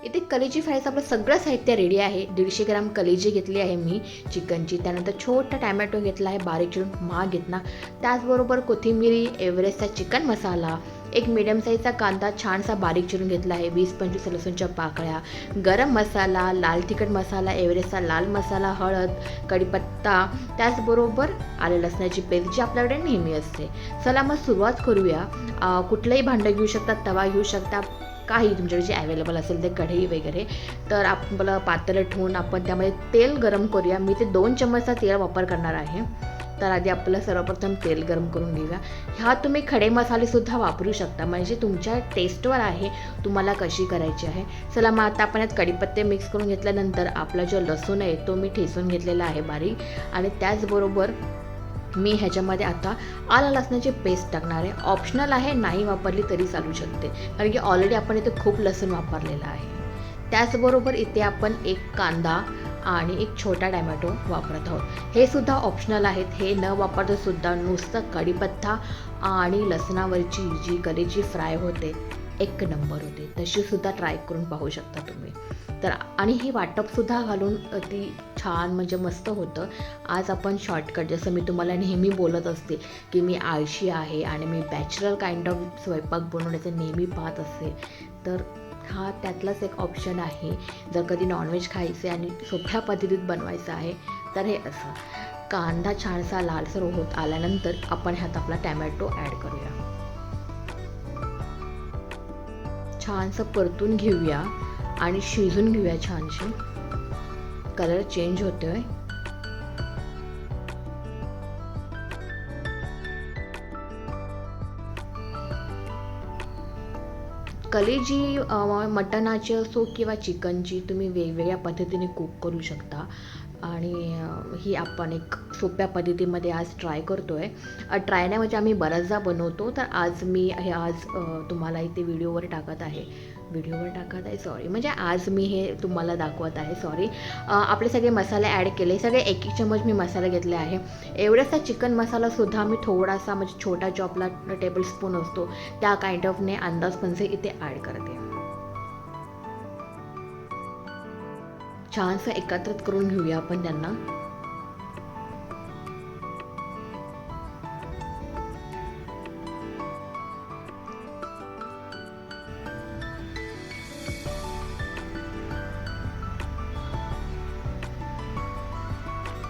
इथे कलेजी फ्रायचं आपलं सगळं साहित्य रेडी आहे. 150 ग्राम कलेजी घेतली आहे मी चिकनची. त्यानंतर छोटा टॅमॅटो घेतला आहे बारीक चिरून माग घेतला. त्याचबरोबर कोथिंबिरी, एव्हरेस्टचा चिकन मसाला, एक मीडियम साईजचा कांदा छानसा बारीक चिरून घेतला आहे, 20-25 लसूणच्या पाकळ्या, गरम मसाला, लाल तिखट मसाला, एव्हरेस्टचा लाल मसाला, हळद, कढीपत्ता, त्याचबरोबर आले लसणाची पेस्ट जी आपल्याकडे नेहमी असते. चला मग सुरुवात करूया. कुठलंही भांडं घेऊ शकता, तवा घेऊ शकता, काही तुमच्याकडे जे अवेलेबल असेल ते कढई वगैरे. तर आपलं पातेलं ठेवून आपण त्यामध्ये तेल गरम करूया. मी ते 2 चमचचा तेल वापर करणार आहे. तर आधी आपल्याला सर्वप्रथम तेल गरम करून घेऊया. ह्या तुम्ही खडे मसालेसुद्धा वापरू शकता, म्हणजे तुमच्या टेस्टवर आहे तुम्हाला कशी करायची आहे. चला मग आता आपण यात कढीपत्ते मिक्स करून घेतल्यानंतर आपला जो लसूण आहे तो मी ठेचून घेतलेला आहे बारीक. आणि त्याचबरोबर मी ह्याच्यामध्ये आता आलं लसणाची पेस्ट टाकणार आहे. ऑप्शनल आहे, नाही वापरली तरी चालू शकते, कारण की ऑलरेडी आपण इथे खूप लसूण वापरलेला आहे. त्याचबरोबर इथे आपण एक कांदा आणि एक छोटा टॅमॅटो वापरत आहोत. हे सुद्धा ऑप्शनल आहेत. हे न वापरता सुद्धा नुसतं कढीपत्ता आणि लसणावरची जी कलेजी फ्राय होते एक नंबर होते. तशीसुद्धा ट्राय करून पाहू शकता तुम्ही. तर आणि हे वाटपसुद्धा घालून ती छान म्हणजे मस्त होतं. आज आपण शॉर्टकट, जसं मी तुम्हाला नेहमी बोलत असते की मी आळशी आहे आणि मी बॅचलर काइंड ऑफ स्वयंपाक बनवण्याचं नेहमी पाहत असते, तर हा त्यातलाच एक ऑप्शन आहे. जर कधी नॉनव्हेज खायचं आणि सोप्या पद्धतीत बनवायचं आहे तर हे असं. कांदा छानसा लालसर होत आल्यानंतर आपण ह्यात आपला टॅमॅटो ॲड करूया. छानसं परतून घेऊया आणि शिजून घेऊया. छानशी कलर चेंज होतोय. कलेजी मटणाची असो किंवा चिकनची तुम्ही वेगवेगळ्या पद्धतीने कुक करू शकता. आणि ही आपण एक सोप्या पद्धतीमध्ये आज ट्राय करतो आहे. ट्राय नाही म्हणजे आम्ही बऱ्याचदा बनवतो. तर आज मी हे तुम्हाला इथे व्हिडिओवर टाकत आहे. म्हणजे आज मी हे तुम्हाला दाखवत आहे. आपले सगळे मसाले ॲड केले. सगळे 1-1 चम्मच मी मसाला घेतले आहे. एवढासा चिकन मसालासुद्धा मी थोडासा, म्हणजे छोटा जो आपला टेबलस्पून असतो त्या काइंड ऑफने अंदाजपंचे इथे ॲड करते. छानसं एकत्रित करून घेऊया आपण त्यांना.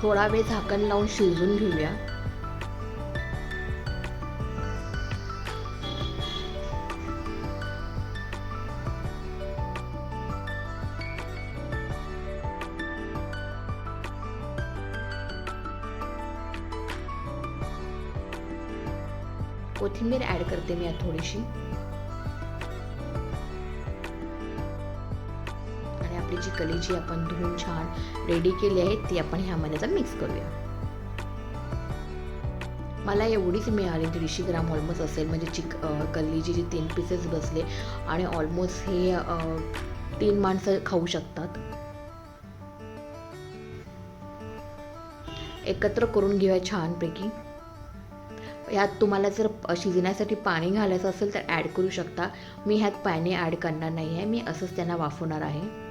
थोडा वेळ झाकण लावून शिजवून घेऊया. कोथिंबीर ॲड करते मी यात थोडीशी. आणि आपली जी कलेजी आपण धुवून छान रेडी केली आहे ती आपण ह्यामध्ये आता मिक्स करूया. मला एवढीच मिळाली, 150 ग्राम ऑलमोस्ट असेल. म्हणजे कलेजी जी 3 पीसेस बसले आणि ऑलमोस्ट हे 3 माणसं खाऊ शकतात. एकत्र करून घेऊया छानपैकी. ह्यात तुम्हाला जर शिजण्यासाठी पाणी घालायचं असेल तर ॲड करू शकता. मी ह्यात पाणी ॲड करणार नाही आहे. मी असंच त्यांना वाफवणार आहे.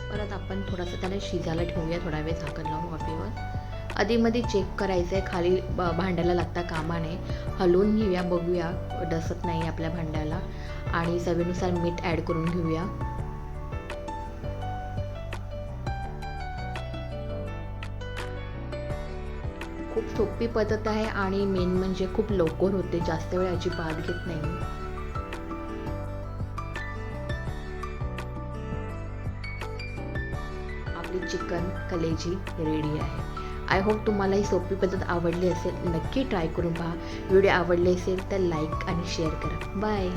परत आपण थोडंसं त्याला शिजायला ठेवूया. थोडा वेळ झाकण लावून वाफेवर. आधीमध्ये चेक करायचं आहे, खाली भांड्याला लागता कामा नये. हलवून घेऊया, बघूया डसत नाही आपल्या भांड्याला. आणि चवीनुसार मीठ ॲड करून घेऊया. खूप सोपी पद्धत आहे आणि मेन म्हणजे खूप लवकर होते. जास्त वेळ याची पाद घेत नाही. आपली चिकन कलेजी रेडी आहे. आय होप तुम्हाला ही सोपी पद्धत आवडली असेल. नक्की ट्राय करून पहा. व्हिडिओ आवडले असेल तर लाईक आणि शेअर करा. बाय.